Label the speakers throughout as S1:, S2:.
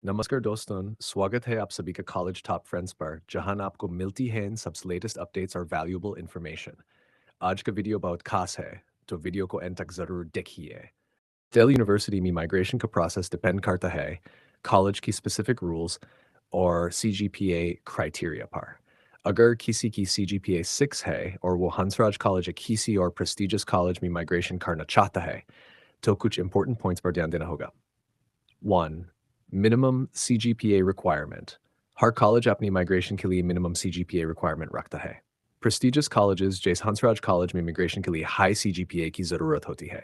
S1: नमस्कार दोस्तों, स्वागत है आप सभी का कॉलेज टॉप फ्रेंड्स पर जहां आपको मिलती है इन सबसे लेटेस्ट अपडेट्स और वैल्यूएबल इन्फॉर्मेशन। आज का वीडियो बहुत खास है, तो वीडियो को एंड तक ज़रूर देखिए। दिल्ली यूनिवर्सिटी में माइग्रेशन का प्रोसेस डिपेंड करता है कॉलेज की स्पेसिफिक रूल्स और CGPA क्राइटेरिया पर। अगर किसी की CGPA 6 है और वो हंसराज कॉलेज एक किसी और प्रेस्टिजियस कॉलेज में माइग्रेशन करना चाहता है, तो कुछ इंपॉर्टेंट पॉइंट्स पर ध्यान देना होगा। 1. Minimum CGPA requirement. हर कॉलेज अपनी माइग्रेशन के लिए मिनिमम CGPA रिक्वायरमेंट रखता है। प्रेस्टिजियस कॉलेजेस जैसे हंसराज कॉलेज में इमिग्रेशन के लिए हाई CGPA की ज़रूरत होती है।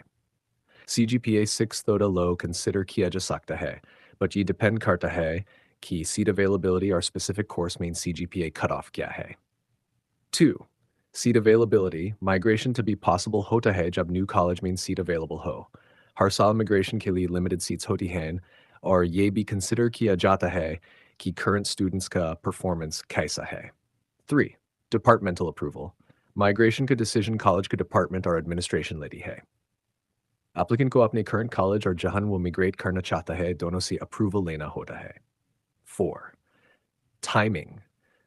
S1: CGPA 6 थोड़ा लो कंसिडर किया जा सकता है, बट ये डिपेंड करता है कि सीट अवेलेबिलिटी और स्पेसिफिक कोर्स में CGPA कट ऑफ क्या है। 2. Seat availability. Migration to be possible होता है जब न्यू कॉलेज में सीट अवेलेबल हो। हर साल मिग्रेशन के लिए लिमिटेड सीट्स होती हैं और ये भी कंसिडर किया जाता है कि करंट स्टूडेंट्स का परफॉर्मेंस कैसा है। 3. Departmental approval. माइग्रेशन का डिसीजन कॉलेज का डिपार्टमेंट और एडमिनिस्ट्रेशन लेती है। एप्लीकेंट को अपने करंट कॉलेज और जहां वो मिग्रेट करना चाहता है दोनों से अप्रूवल लेना होता है। 4. Timing.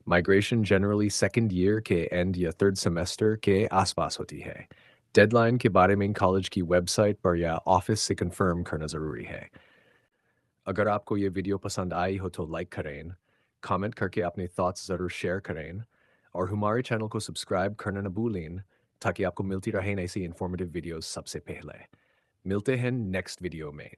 S1: Migration generally second year के end या third semester के आसपास होती है। डेडलाइन के बारे में कॉलेज की वेबसाइट पर या ऑफिस से कंफर्म करना ज़रूरी है। अगर आपको ये वीडियो पसंद आई हो तो लाइक करें, कमेंट करके अपने थॉट्स ज़रूर शेयर करें और हमारे चैनल को सब्सक्राइब करना न भूलें ताकि आपको मिलती रहें ऐसी इन्फॉर्मेटिव वीडियोस सबसे पहले। मिलते हैं नेक्स्ट वीडियो में।